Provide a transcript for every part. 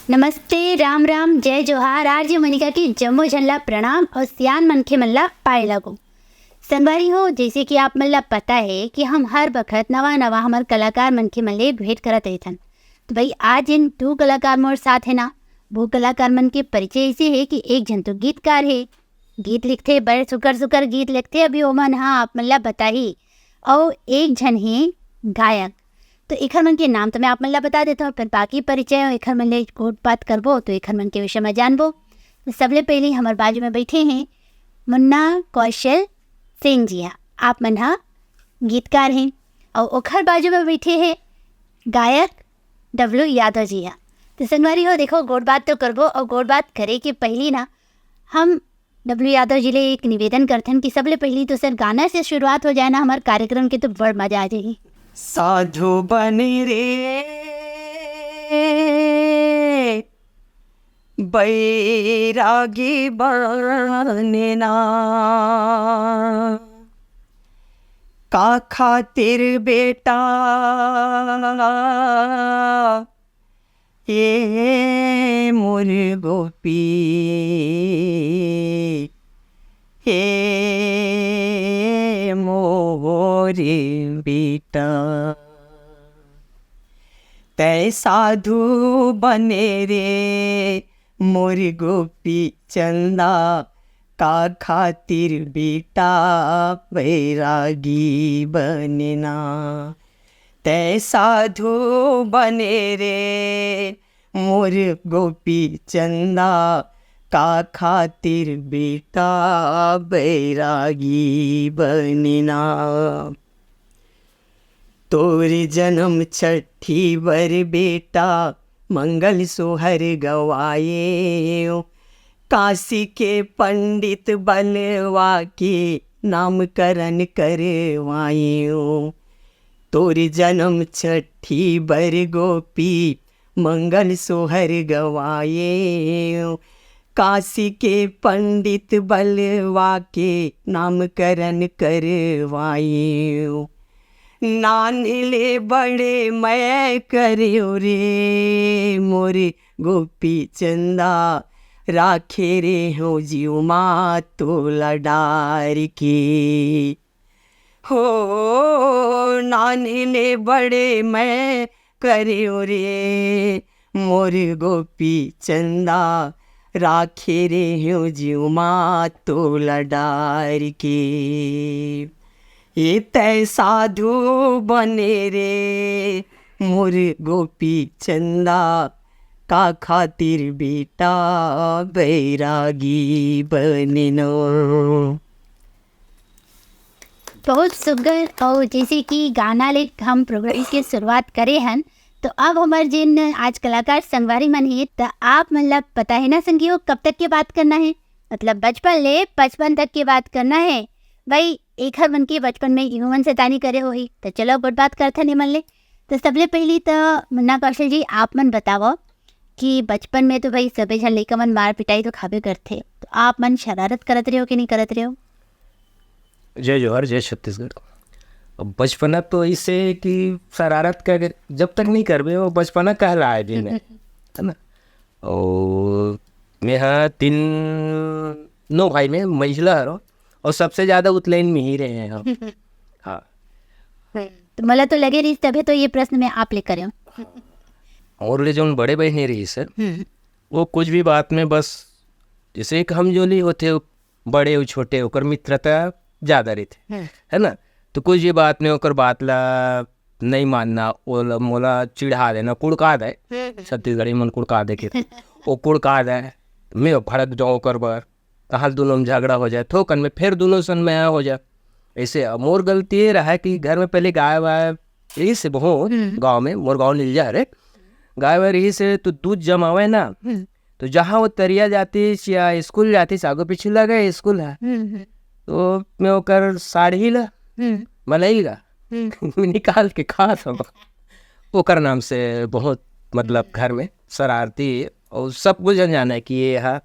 नमस्ते, राम राम, जय जोहार। आरजे मनिका की जम्मो झल्ला प्रणाम और सियान मनखे मल्ला पाए लागो। संगवारी हो, जैसे कि आप मल्ला पता है कि हम हर बखत नवा नवा हमार कलाकार मनखे मल्ले भेंट करत रहथन। तो भाई आज इन 2 कलाकार मोर साथ है ना। वो कलाकार मन के परिचय ऐसे है कि एक जन तो गीतकार है, गीत लिखते, बड़े सुकर सुकर गीत लिखते अभी ओमन, हाँ आप मल्ला बता ही। और एक जन है गायक। तो एखर मन के नाम तो मैं आप मन ला बता देता हूँ, फिर बाकी परिचय एखर मन ले कोट बात करबो तो एखर मन के विषय में जानबो। तो सबले पहले हमारे बाजू में बैठे हैं मुन्ना कौशल सिंह जी। हाँ, आप मन हा गीतकार हैं। और ओखर बाजू में बैठे हैं गायक डब्लू यादव जी। हाँ, तो संगवारी हो, देखो गोड़ बात तो करबो और गोड़ बात करे के पहली ना हम डब्लू यादव जी ले एक निवेदन करते हैं कि सबले पहली तो सर गाना से शुरुआत हो जाए ना हमारे कार्यक्रम के, तो बड़ मजा आ जाएगी। साधु बने रे बैरागी बने ना, का खातिर बेटा ये मोर गोपी, हे मोरे बेटा। तै साधु बने रे मोर गोपी चंदा, का खातिर बेटा बैरागी बनना। तै साधु बने रे मोर गोपी चंदा, का खातिर बेटा बैरागी बनना। तोर जन्म छठी बर बेटा मंगल सोहर गवाए, काशी के पंडित बनवा के नामकरण करवाए। तोर जन्म छठी बर गोपी मंगल सोहर गवाए, काशी के पंडित बलवा के नामकरण करवाए। नानले बड़े मैं करियो रे मोरे गोपी चंदा, राखे रे हो जीव माँ तोला डार के। हो नानले बड़े मैं करियो रे मोरे गोपी चंदा, राखे रे हो जीव माँ तोला डार के। ये तै साधु बने रे मोर गोपी चंदा, का खातिर बेटा बैरागी बननो। बहुत सुगर। और जैसे कि गाना ले हम प्रोग्राम की शुरुआत करे हैं, तो अब हमारे जिन आज कलाकार संगवारी मन है, तो आप मतलब पता है ना संगियो कब तक की बात करना है, मतलब बचपन ले 55 तक की बात करना है। भाई एक हर मन के बचपन में ह्यूमन शैतानी करे हो ही, तो चलो गुड बात करते नहीं मन ले। तो सबले पहली तो मुन्ना कौशल जी आप मन बताओ कि बचपन में तो भाई सभी जन लड़का मन मार पिटाई तो खाबे करते, तो आप मन शरारत करत रहे हो कि नहीं करत रहे हो? जय जोहर, जय छत्तीसगढ़। अब बचपना तो इसे कि शरारत कर जब तक नहीं करबे वो बचपना कहलाए दिन है ना। और मैं हाँ 9 भाई में महिला हरो और सबसे ज़्यादा उतलैन में ही रहे हैं हम। हाँ, तो मला तो लगे रही तभी तो ये प्रश्न मैं आप लेकर हूँ। और ले जो बड़े बहने रही सर, वो कुछ भी बात में बस जैसे एक हम जो नहीं होते बड़े और छोटे होकर मित्रता ज़्यादा रहते है ना। तो कुछ भी बात में होकर बात ला नहीं मानना, ओला मोला चिढ़ा देना, कुड़का दे, छत्तीसगढ़ी मन कुड़का दे के वो कुड़का दे, मैं भड़क जाऊँ कर बार, कहाँ दोनों में झगड़ा हो जाए, थोकन में फिर दोनों सन में हो जाए। ऐसे मोर गलती ये रहा है कि घर में पहले गाय वाय यही से बहुत गाँव में, मोर गाँव नील जा रहे गाय वाय रही से, तो दूध जमावे ना, तो जहाँ वो तरिया जाती या स्कूल जाती आगो पीछे लगे स्कूल है, तो मैं ओकर साड़ी ला मलाई ला निकाल के खा सब ओकर नाम से बहुत मतलब घर में शरारती और सब कुछ जाना है कि ये है।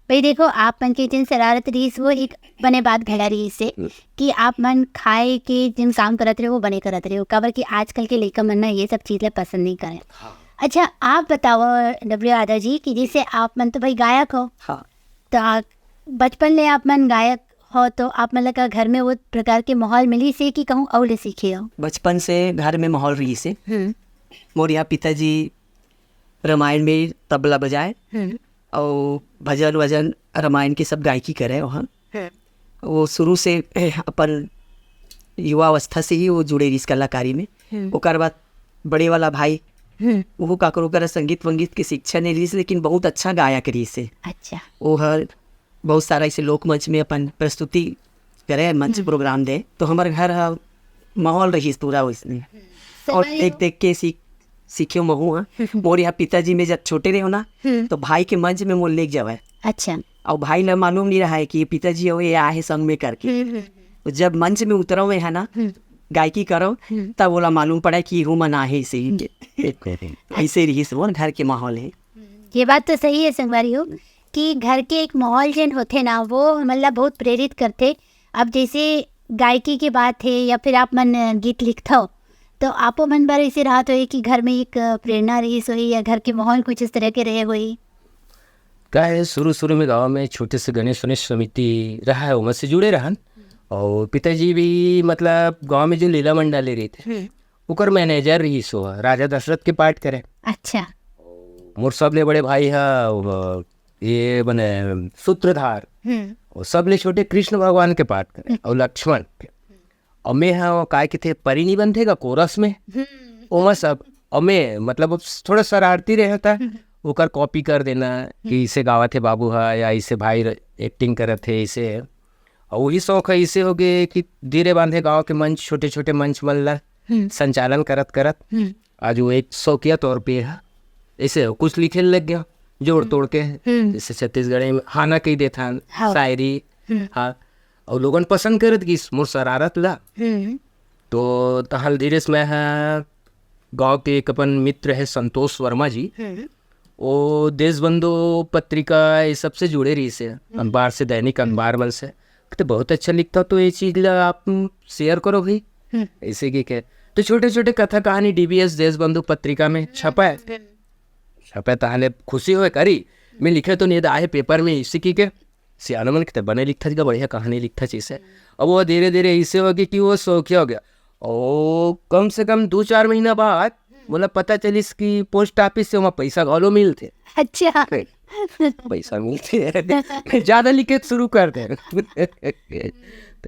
भाई देखो आप मन के जिन शरारत रहीस वो एक बने बात घड़ा रही से कि आप मन खाए के जिन काम करत रहे वो बने करत रहे हो, काबर कि आजकल के लड़का मन ना ये सब चीज़ ले पसंद नहीं करें। अच्छा आप बताओ डब्ल्यू यादव जी कि जैसे आप मन तो भाई गायक हो, हाँ तो बचपन में आप मन गायक हो तो आप मतलब का घर में वो प्रकार के माहौल मिली से कि कहूँ और सीखे हो? बचपन से घर में माहौल रही से मोर यहाँ पिताजी रामायण में तबला बजाए और भजन वजन रामायण की सब गायकी करे वहाँ। वो शुरू से अपन युवा अवस्था से ही वो जुड़े रही इस कलाकारी में। ओकर बाद बड़े वाला भाई वो का करो कर संगीत वंगीत की शिक्षा नहीं रही, लेकिन बहुत अच्छा गाया करी से। अच्छा वो हर बहुत सारा ऐसे लोक मंच में अपन प्रस्तुति करे, मंच प्रोग्राम दे, तो हमारे घर माहौल रही पूरा उसमें। और देख देख के सीखे महू हाँ। मोर यहाँ पिताजी में जब छोटे रहे हो ना तो भाई के मंच में मोर लेके जावे। अच्छा और भाई ला मालूम नहीं रहा है कि ये पिताजी हो ये आए संग में करके। तो जब मंच में उतरा हुए है ना गायकी करो तब बोला मालूम पड़ा कि हूँ मना है इसे ऐसे रही वो घर के माहौल है। ये बात तो सही है संगवारी हो कि घर के एक माहौल जन होते ना वो मतलब बहुत प्रेरित करते। अब जैसे गायकी की बात है या फिर आप मन गीत लिखता हो तो आपो मन बार ऐसे राहत हो कि घर में एक प्रेरणा रही सोई या घर के माहौल कुछ इस तरह के रहे हुई? क्या है, शुरू में गांव में छोटे से गणेश वनेश समिति रहा है, उमर से जुड़े रहन। और पिताजी भी मतलब गांव में जो लीला मंडल ले रही थे उकर मैनेजर रही सो राजा दशरथ के पाठ करे। अच्छा मोर सबले बड़े भाई है ये बने सूत्रधार और सबले छोटे कृष्ण भगवान के पाठ करे और लक्ष्मण के। और मैं हाँ काय के थे परी नहीं बनते का कोरस में ओमा सब। और मैं मतलब थोड़ा शरारती रहता ओकर कॉपी कर देना कि इसे गावा थे बाबू है या इसे भाई एक्टिंग करे थे इसे। और वही शौक है इसे हो गए कि धीरे बांधे गाँव के मंच छोटे छोटे मंच मल्ला संचालन करत करत आज वो एक शौकिया तौर पे है ऐसे कुछ लिखे लग गया जोड़ तोड़ के। जैसे छत्तीसगढ़ में हाना कही देता शायरी हाँ और लोगन पसंद करत कि मोर शरारत ला। तो तहल धीरे से मैं गाँव के एक अपन मित्र है संतोष वर्मा जी, वो देशबंधु पत्रिका ये सबसे जुड़े रही से अखबार से दैनिक अखबार बल से तो बहुत अच्छा लिखता तो ये चीज़ ला आप शेयर करो भाई ऐसे की क्या। तो छोटे छोटे कथा कहानी डीबीएस देशबंधु पत्रिका में छपा ताहले खुशी हो करी मैं लिखे तो नहीं आए पेपर में इसी की के सियानो मन कितने बने लिखता जी का बढ़िया कहानी लिखता चीज़। अब वो धीरे धीरे इससे हो गया कि वो शौकिया हो गया और कम से कम 2-4 महीना बाद बोला पता चलिस कि पोस्ट ऑफिस से वहाँ पैसा घालो मिलते। अच्छा पैसा मिलते ज़्यादा लिखे शुरू कर दे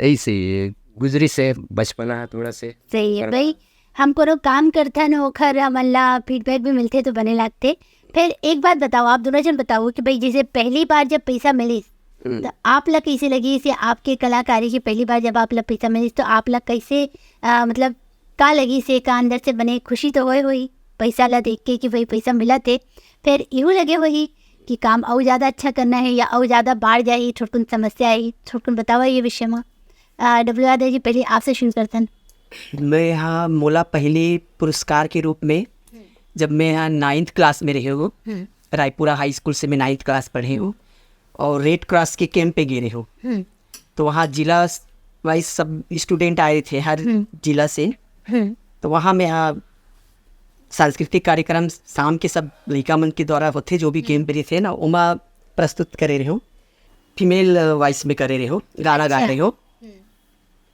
ऐसे गुजरी से बचपना थोड़ा से सही है भाई। हम कोनो काम करते न ओखर हमला फीडबैक भी मिलते तो बने लगते। फिर एक बात बताओ आप दोनों जन बताओ कि भाई जैसे पहली बार जब पैसा मिली तो आप लग कैसे लगी इसे आपके कलाकारी की पहली बार जब आप लग पैसा मिली तो आप लग कैसे मतलब का लगी से का अंदर से बने खुशी तो हुई पैसा ला देख के कि भाई पैसा मिला थे। फिर यूँ लगे हुई कि काम और ज़्यादा अच्छा करना है या और ज़्यादा बाढ़ जाए छोटकुन समस्या आई छोटकुन बताओ ये विषय में। डब्ल्यू यादव जी पहले आपसे शुरू करते हैं। मैं यहाँ मोला पहले पुरस्कार के रूप में जब मैं यहाँ 9th क्लास में रहे हूँ रायपुरा हाई स्कूल से मैं 9th क्लास पढ़े हूँ और रेड क्रॉस के कैंप पे गए हूँ। तो वहाँ जिला वाइज सब स्टूडेंट आए थे हर जिला से। तो वहाँ मैं यहाँ सांस्कृतिक कार्यक्रम शाम के सब लड़का मन के द्वारा होते जो भी कैंप पे थे ना उमा प्रस्तुत करे रहे हो फीमेल वॉइस में करे रहे हो गाना गा रहे हो।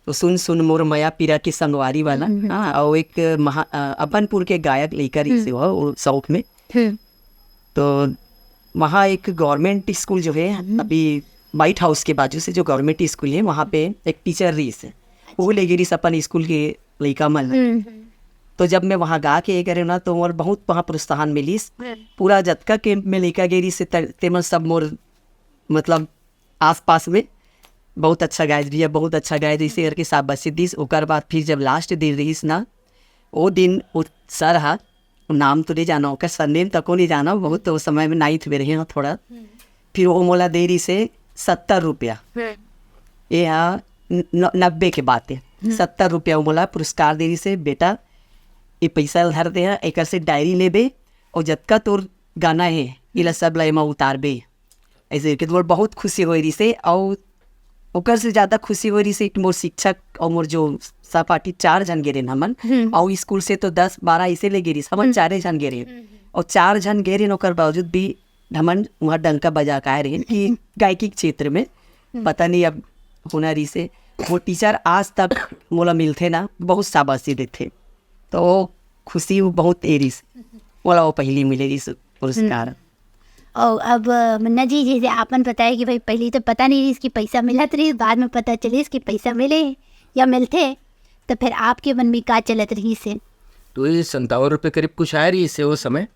तो सुन सुन मोर मया पीरा की संगवारी वाला हाँ और एक अपनपुर के गायक लेकर इसे हो साउथ में। तो वहाँ एक गवर्नमेंट स्कूल जो है अभी वाइट हाउस के बाजू से जो गवर्नमेंट स्कूल है वहाँ पे एक टीचर रही है वो ले गई अपन स्कूल के लड़का मन। तो जब मैं वहाँ गा के करे ना तो मोर बहुत वहाँ प्रोत्साहन मिली पूरा जतका कैंप में लेकर गई से तेमन सब मोर मतलब आस पास में बहुत अच्छा गाय रही है बहुत अच्छा गाय रही से करके शाबाशी दीस। ओकर बाद फिर जब लास्ट दिन रही ना वो दिन वो सर हा नाम तो नहीं जाना ओकर सरनेम तक नहीं जाना बहुत तो उस समय में 9th में रहे थोड़ा। फिर वो मोला दे रही से 70 रुपया ये हाँ 90 के बात है 70 रुपया वो मोला पुरस्कार दे रही से बेटा ये पैसा धर दे एक से डायरी ले बे और जतका तोर गाना है ये सब ला एमा उतार बे ऐसे कि तो बहुत खुशी हो रही से। और ओकर से ज़्यादा खुशी हो रही से मोर शिक्षक और मोर जो सहपाठी 4 जन गे रहे हमन और स्कूल से तो 10-12 ऐसे ले गे रही हमन 4 जन गे रहे और 4 जन गए रहे ओकर बावजूद भी हमन वहाँ डंका बजा के आए रहे कि गायकी के क्षेत्र में पता नहीं अब हुनरी से वो टीचर आज तक मोला मिलते ना बहुत शाबाशी देते। तो खुशी वो बहुत एरी से मोला वो पहली मिले इस पुरस्कार। और अब मन्ना जी जैसे आपन बताया कि भाई पहले तो पता नहीं इसकी पैसा मिलत रही, बाद में पता चली इसकी पैसा मिले या मिलते, तो फिर आपके मन में का चलत रही से? तो ये 57 रुपये करीब कुछ आए रही इससे वो समय।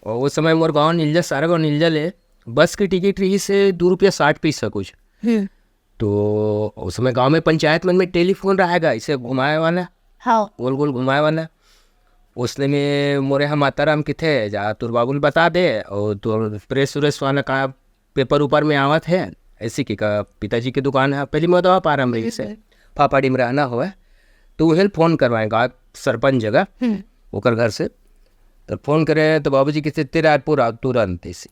और वो समय मोर गाँव नीलजा सारा गाँव नीलजा ले बस की टिकट रही से 2 रुपया 60 पैसा कुछ। तो उस समय गांव में पंचायत मन में टेलीफोन रहेगा इसे घुमाए वाला, हाँ गोल गोल घुमाए वाला। उसने में मोरे हम माताराम के थे जा तुर बाबुल बता दे और तुर प्रेस व्रेस वाला का पेपर ऊपर में आवत है ऐसी की का पिताजी की दुकान है पहली मैं दवा पा रहा रही से फापाड़ी में रहना हुआ तो वही फ़ोन करवाएगा सरपंच जगह ओकर घर से। तो फ़ोन करे तो बाबूजी कहते तेरा पूरा तुरंत ऐसे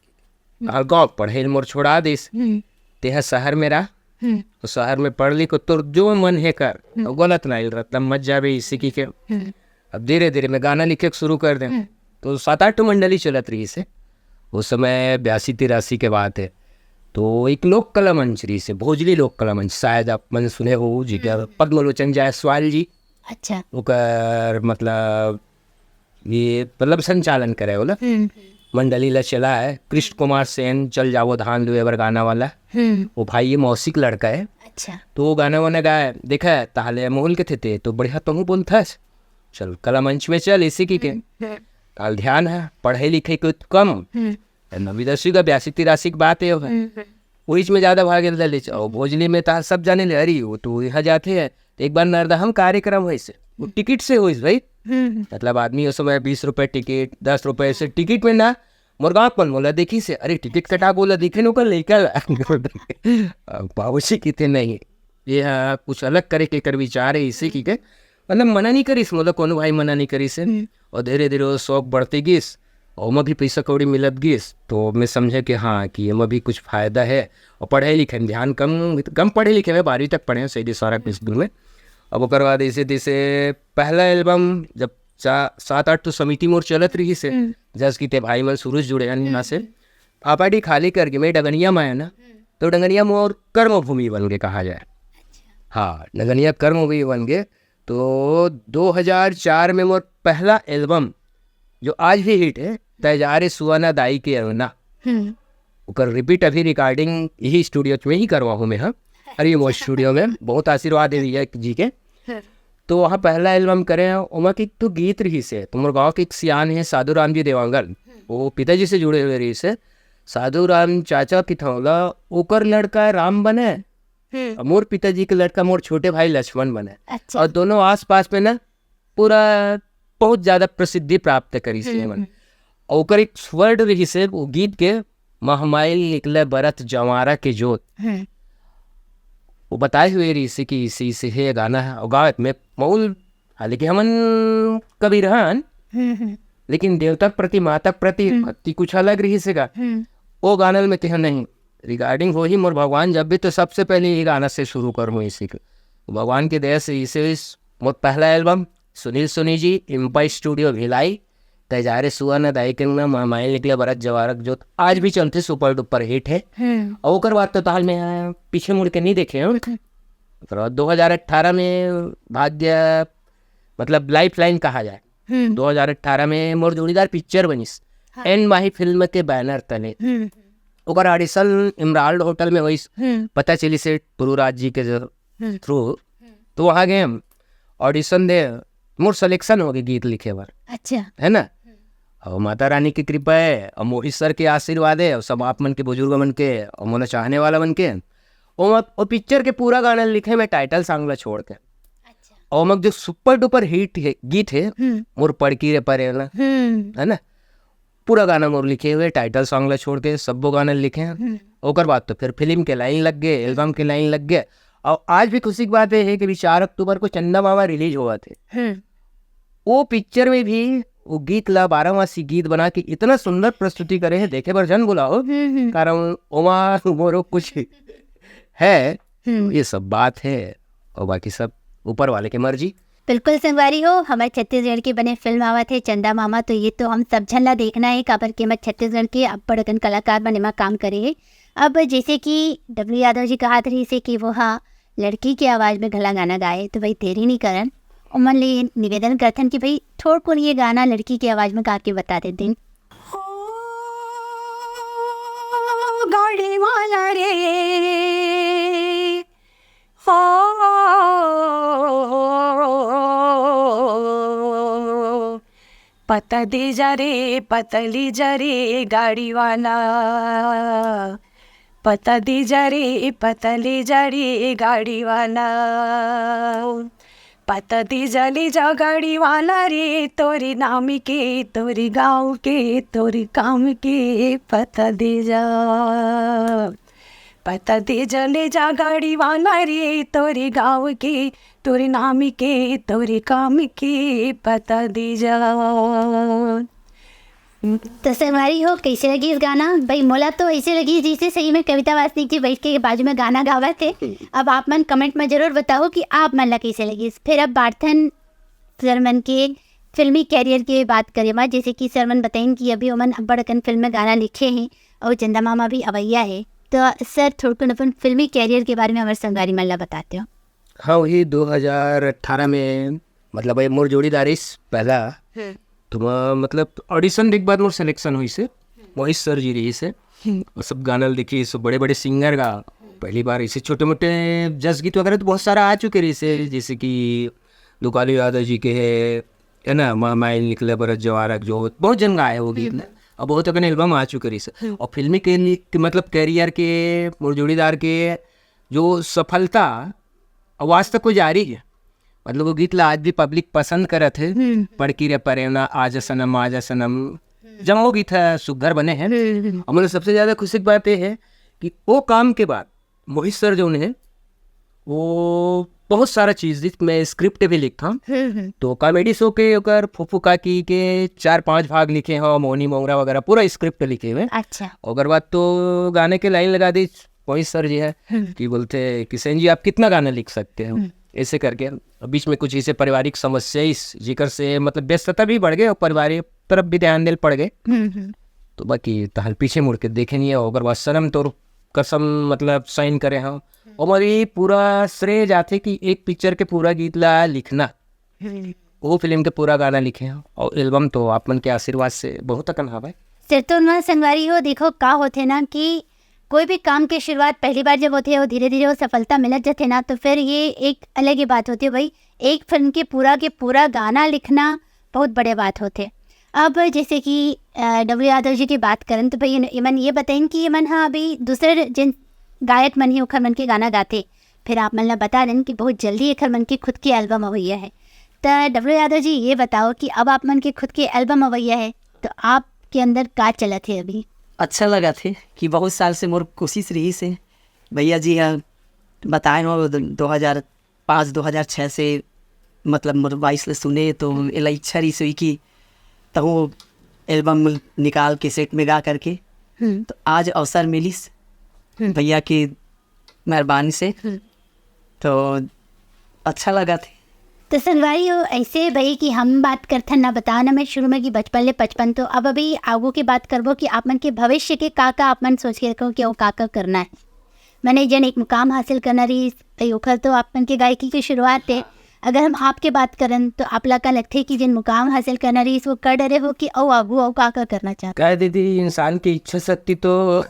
गाँव पढ़े मोर छोड़ा दिस तेह शहर में रह तो शहर में पढ़ लिख तो जो मन है कर तो गलत नहीं रहता मत जावे इसी की के। अब धीरे धीरे मैं गाना लिखे शुरू कर दें तो 7-8 मंडली चलत रही से। उस समय 82-83 के बात है। तो एक लोक कला मंच रही से भोजली लोक कला मंच शायद आप मैंने सुने हो जी क्या पद्मलोचन जायसवाल जी अच्छा ओकर मतलब ये मतलब संचालन करे बोला मंडली ला चला है। कृष्ण कुमार सेन चल जाओ धान दो एवर गाना वाला वो भाई ये मौसिक लड़का है। अच्छा तो वो गाना वाना गाया देखा है ताले मोहल के थे तो बढ़िया तुम बोलता चल कला मंच में चल इसी की के काल ध्यान है पढ़े लिखे को कम 9वीं-10वीं का 82-83 की बात है वही में ज़्यादा भाग ले और भोजली में तार सब जाने ले अरे वो तो यहाँ जाते हैं तो एक बार नरदहम कार्यक्रम हुई से वो टिकट से हुई भाई मतलब आदमी उस समय 20 रुपये टिकट 10 रुपये से टिकट में ना मुर्गा पन बोला देखी से अरे टिकट कटा बोला दिखे नो कर लेकर बाबूजी कहते नहीं ये कुछ अलग करे के कर विचार है इसी की के मतलब मना नहीं करीस मतलब कौन भाई मना नहीं करी से। और धीरे धीरे वो शौक बढ़ते गिस और मैं भी पैसा कौड़ी मिलत गिस तो मैं समझे कि हाँ कि ये में भी कुछ फ़ायदा है। और पढ़े लिखे में ध्यान कम पढ़े लिखे में 12वीं तक पढ़े सही सारा स्कूल में। अब वो करवा जैसे जैसे पहला एल्बम जब 7-8 तो समिति मोर चलत रही से जस की ते भाई मन सूरज जुड़े यहाँ से फापाड़ी खाली करके मैं डगनिया में है ना तो डगनिया मोर कर्म भूमि बन गए कहा जाए। हाँ डगनिया कर्म भूमि बन गए। तो 2004 में मोर पहला एल्बम जो आज भी हिट है तैजारे सुहाना दाई के अरुणा उकर रिपीट अभी रिकॉर्डिंग यही स्टूडियो में ही करवा हूँ मैं। हाँ अरे वो स्टूडियो में बहुत आशीर्वाद है जी के। तो वहाँ पहला एल्बम करे हैं उमा की तो गीत रही से तुम्हारे गाँव के एक सियान है साधु राम जी देवांगन वो पिताजी से जुड़े हुए रही से साधु राम चाचा पिथौला ओकर लड़का राम बने मोर पिताजी के लड़का मोर छोटे भाई लक्ष्मण बने। अच्छा। और दोनों आसपास में ना पूरा बहुत ज़्यादा प्रसिद्धि प्राप्त करी से मन और ओकर एक वर्ड रही से वो गीत के महमाइल निकले बरत जवारा के जोत वो बताए हुए रही से कि इसी से है गाना है और गावत में मऊल हालांकि हमन कभी रहन लेकिन देवता प्रति माता प्रति भक्ति कुछ अलग रही से गा वो गाना में कह नहीं रिगार्डिंग हो ही मोर भगवान जब भी तो सबसे पहले ये गाना से शुरू करूँ इसी को भगवान के दया से इसे मोर पहला album Sunil Soni ji empire studio Bhilai तैजारे सुहाना दाई के माइल निकले बरत जवारक जो आज भी चलते सुपर डुपर हिट है। और ओकर बाद तो ताल में पीछे मुड़ के नहीं देखे हैं। 2018 में भाग्य मतलब लाइफ लाइन कहा जाए 2018 में मोर जोड़ीदार पिक्चर बनीस एन माही फिल्म के बैनर तले ओकर ऑडिशन इमराल्ड होटल में वही पता चली से पुरुराज जी के थ्रू तो वहाँ गए हम ऑडिशन दे मोर सिलेक्शन हो गई गीत लिखे बार। अच्छा है ना और माता रानी की कृपा है और मोहित सर के आशीर्वाद है और सब आप मन के बुजुर्ग मन के और मोना चाहने वाला मन के और पिक्चर के पूरा गाना लिखे में टाइटल सॉन्ग ला छोड़ के और मग जो सुपर डुपर हिट है गीत है मोर पड़की रे परे ना है ना पूरा गाना मोर लिखे हुए टाइटल सॉन्ग ला छोड़ के सब गाना लिखे हैं। ओकर बाद तो फिर फिल्म के लाइन लग गए एल्बम के लाइन लग गए। और आज भी खुशी की बात है कि 4 अक्टूबर को चंदा मामा रिलीज हुआ थे वो पिक्चर में भी वो गीत ला 12वासी गीत बना के इतना सुंदर प्रस्तुति करे है देखे पर जन बुलाओ कारण ओमा मोरो कुछ है ये सब बात है और बाकी सब ऊपर वाले की मर्जी बिल्कुल संगवारी हो, हमारे छत्तीसगढ़ के बने फिल्म आवत है चंदा मामा, तो ये तो हम सब झन ला देखना है काबर के मैं छत्तीसगढ़ के अब्बड़ अकन कलाकार बने में काम करे है। अब जैसे कि डब्ल्यू यादव जी कहा रही से कि वो हाँ लड़की की आवाज़ में घला गाना गाए, तो भाई देरी नहीं करन और मन ले निवेदन करथन कि भाई थोड़ को ये गाना लड़की की आवाज़ में गा के बता देते हैं। गाड़ी वाला रे हो पता दे जा रे पतली जा रे गाड़ी वाला, पता दे जा रे पतली जा रे गाड़ी वाला, पता दे जा ले जा गाड़ी वाला रे तोरे नाम के तोरे गाँव के तोरे काम के पता दे जा, पता दे जा ले जा गाड़ी वाला रे तोरे गाँव के तोरे नाम के तोरे काम के पता दे जा। तो संगवारी हो कैसे लगी इस गाना? भाई मोला तो ऐसे लगी जैसे सही में कविता वासनिक जी बैठ के बाजू में गाना गावा थे। अब आप मन कमेंट में ज़रूर बताओ कि आप मन ला कैसे लगी। फिर अब बार्थन सरमन के फिल्मी कैरियर की बात करें मैं, जैसे कि सरमन बताएं कि अभी ओमन अब्बड़ अकन फिल्म में गाना लिखे हैं और चंदा मामा भी अवैया है। तो सर थोड़ा अपन फिल्मी कैरियर के बारे में हमारे संगवारी मन ला बताते हो। हाँ वही 2018 में मतलब ये मोर जोड़ीदारिस पहला तो मतलब ऑडिशन देख बाद मोर सिलेक्शन हुई से मोहित सर जी रही से और सब गाना लिखी सब बड़े बड़े सिंगर का पहली बार ऐसे छोटे मोटे जस गीत वगैरह तो बहुत सारा आ चुके रही से, जैसे कि दुकाली यादव जी के है ना माइल निकले बरत जवारक जो बहुत जन गाए वो गीत ना, और बहुत अपने एल्बम आ चुके रही से। और फिल्मी के मतलब कैरियर के मोर जोड़ीदार के जो सफलता आवाज तक को जारी है, मतलब वो गीत ला आज भी पब्लिक पसंद करत है। पड़की रे परेना आज सनम जब वो गीत है सुघर बने हैं। और मुझे सबसे ज़्यादा खुशी की बात ये है कि वो काम के बाद मोहित सर जो है वो बहुत सारा चीज़ मैं स्क्रिप्ट भी लिखता हूँ, तो कॉमेडी शो के अगर फूफू काकी के 4-5 भाग लिखे हैं, मोनी मोंगरा वगैरह पूरा स्क्रिप्ट लिखे हुए। अच्छा। अगर बात तो गाने के लाइन लगा दी मोहित सर जी है कि बोलते किशन जी आप कितना गाना लिख सकते हो, ऐसे करके बीच में कुछ ऐसे पारिवारिक समस्या इस जिक्र से मतलब व्यस्तता भी बढ़ गई और पारिवारिक तरफ भी ध्यान देल पड़ गए। तो बाकी तहल पीछे मुड़ के देखे नहीं है। अगर बात सनम तो कसम मतलब साइन करे हम और हमारी पूरा श्रेय जाते कि एक पिक्चर के पूरा गीत ला लिखना, वो फिल्म के पूरा गाना लिखे हैं और एल्बम तो आप मन के आशीर्वाद से बहुत अकन हवा है। सिर तो ना संगवारी हो, देखो का होते ना कि कोई भी काम की शुरुआत पहली बार जब होती है वो धीरे धीरे वो सफलता मिलत जाते ना, तो फिर ये एक अलग ही बात होती है। भाई एक फिल्म के पूरा गाना लिखना बहुत बड़े बात होते। अब जैसे कि डब्ल्यू यादव जी की बात करें तो भाई इमन ये बताएं कि इमन हाँ अभी दूसरे जिन गायक मन ही उखर मन के गाना गाते, फिर आप मन ला बता दें कि बहुत जल्दी एखर मन की खुद की एल्बम अवैया है। तो डब्ल्यू यादव जी ये बताओ कि अब आप मन के खुद की एल्बम अवैया है तो आपके अंदर का चला थे अभी? अच्छा लगा थे कि बहुत साल से मोर कोशिश रही से भैया जी बताए 2005-2006 से मतलब मोर वाइस ले सुने तो एला इच्छा रही से कि तहु एल्बम निकाल के सेट में गा करके, तो आज अवसर मिलिस भैया की मेहरबानी से, तो अच्छा लगा थे। तो संगवारी हो ऐसे भाई कि हम बात करते ना बताओ ना मैं शुरू में कि बचपन ले 55, तो अब अभी आगू की बात करबो कि आप मन के भविष्य के का आप मन सोच के रखो कि वो का करना है। मैंने जन एक मुकाम हासिल करना रही भाई ओखर तो आप मन के गायकी की शुरुआत है। अगर हम आपके बात करें तो आप ला का लगते कि जिन मुकाम हासिल करना रही वो कर डरे हो कि ओ आगू ओ का करना चाहते? कह दीदी इंसान की इच्छा शक्ति तो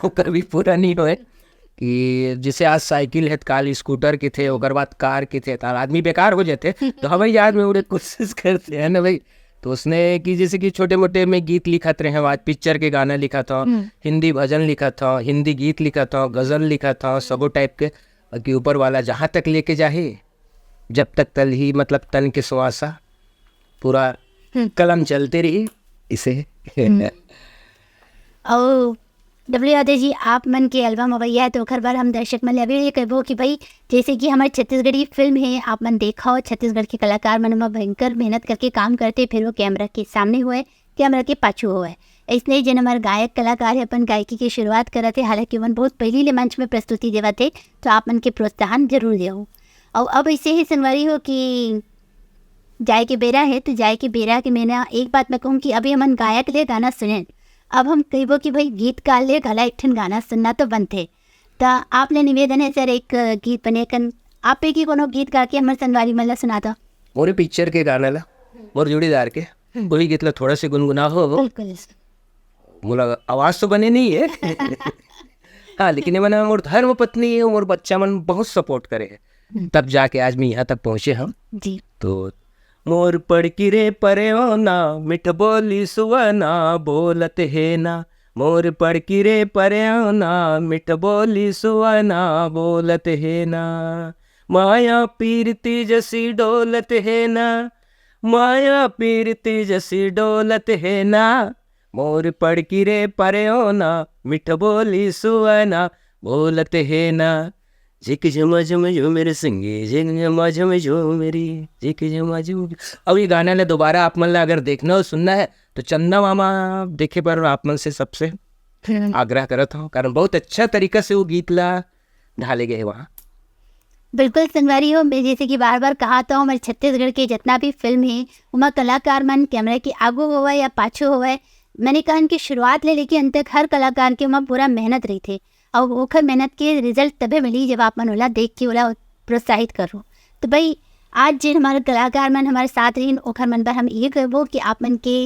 कभी पूरा नहीं होए कि जैसे आज साइकिल है काल स्कूटर के थे ओकर बाद कार के थे, तार आदमी बेकार हो जाते तो हवाई जहाज में उड़े कोशिश करते हैं ना भाई। तो उसने कि जैसे कि छोटे मोटे में गीत लिखत रहे, आज पिक्चर के गाना लिखा था, हिंदी भजन लिखा था, हिंदी गीत लिखा था, गज़ल लिखा था, सबो टाइप के कि ऊपर वाला जहाँ तक लेके जाए जब तक तल ही मतलब तन के सुहासा पूरा कलम चलते रही इसे। और डब्ल्यू यादव जी आप मन के एल्बम अवैया है तो हर बार हम दर्शक मन अभी ये कहबो कि भाई जैसे कि हमारी छत्तीसगढ़ी फिल्म है, आप मन देखा हो छत्तीसगढ़ के कलाकार मन में भयंकर मेहनत करके काम करते, फिर वो कैमरा के सामने हुए कैमरा के पाछू हुए। इसलिए जिन हमारे गायक कलाकार है अपन गायकी की शुरुआत कर थे, हालांकि मन बहुत पहले ले मंच में प्रस्तुति देवा थे, तो आप मन के प्रोत्साहन जरूर दे। और अब ऐसे ही सुनवारी हो कि जाए के बेरा है तो जाए के बेरा के मैंने एक बात मैं कहूँ कि अभी हमन गायक ले गाना सुने, अब हम कहिबो कि भाई गीत गा ले गला एक ठन गाना सुनना तो बनते। तो आपने निवेदन है सर एक गीत बने कन आप की कोनो गीत गा के हमारे संगवारी मल्ला सुना दो। मोरे पिक्चर के गाना ला मोर जोड़ीदार के वही गीत ला थोड़ा से गुनगुना हो। बिल्कुल मोला आवाज़ तो बने नहीं है हाँ, लेकिन ये मैंने मोर धर्म पत्नी है, मोर बच्चा मन बहुत सपोर्ट करे है, तब जाके आज मैं यहाँ तक पहुँचे हम। जी तो मोर पड़की रे परे हो ना मिठ बोली सुवना बोलत है ना, मोर पड़की रे परे हो ना मिठ बोली सुवना बोलत है ना, माया पीरती जसी डोलत है ना, माया पीरती जसी डोलत है ना, मोर पड़की रे परे हो ना मिठ बोली सुवना बोलत है ना, झिक झमा झम झूमर संगे झिक झमा झम झूमरी झिक झमा झूम। अब ये गाना ने दोबारा आप मन ला अगर देखना और सुनना है तो चंदा मामा देखे पर आप मन से सबसे आग्रह करत हूँ, कारण बहुत अच्छा तरीका से वो गीत ला ढाले गए वहाँ। बिल्कुल संगवारी हो, मैं जैसे कि बार बार कहा था हमारे छत्तीसगढ़ के जितना भी फिल्म है उमा कलाकार मन कैमरे के आगू होवे या पाछू होवे, मैंने कहा कि शुरुआत ले लेके अंत तक हर कलाकार के वहाँ पूरा मेहनत रही थे और ओखर मेहनत के रिजल्ट तभी मिली जब आप मन ओला देख के ओला प्रोत्साहित करो। तो भाई आज जिन हमारे कलाकार मन हमारे साथ रही ओखर मन पर हम ये कहबो कि आप मन के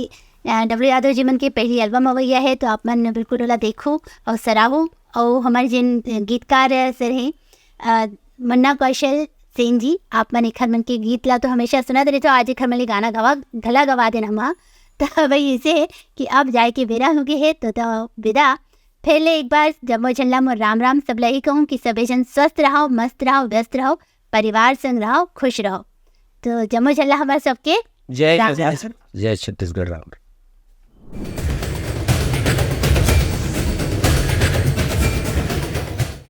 डब्ल्यू यादव जी मन के पहली एल्बम अवैया है तो आप मन बिल्कुल ओला देखो और सराहो। और हमारे जिन गीतकार से रहे मुन्ना कौशल सेन जी, आप मन एक मन के गीत ला तो हमेशा सुना दे, तो आज एक मन गाना गला गवा देना वहाँ। तो भाई इसे कि अब जाए के बेरा हो गए है तो विदा पहले एक बार जम्मो झल्ला में राम राम सब लही कहूँ कि सभी जन स्वस्थ रहो, मस्त रहो, व्यस्त रहो, परिवार संग रहो, खुश रहो। तो जम्मो झल्ला हमारे सबके जय छत्तीसगढ़ राम।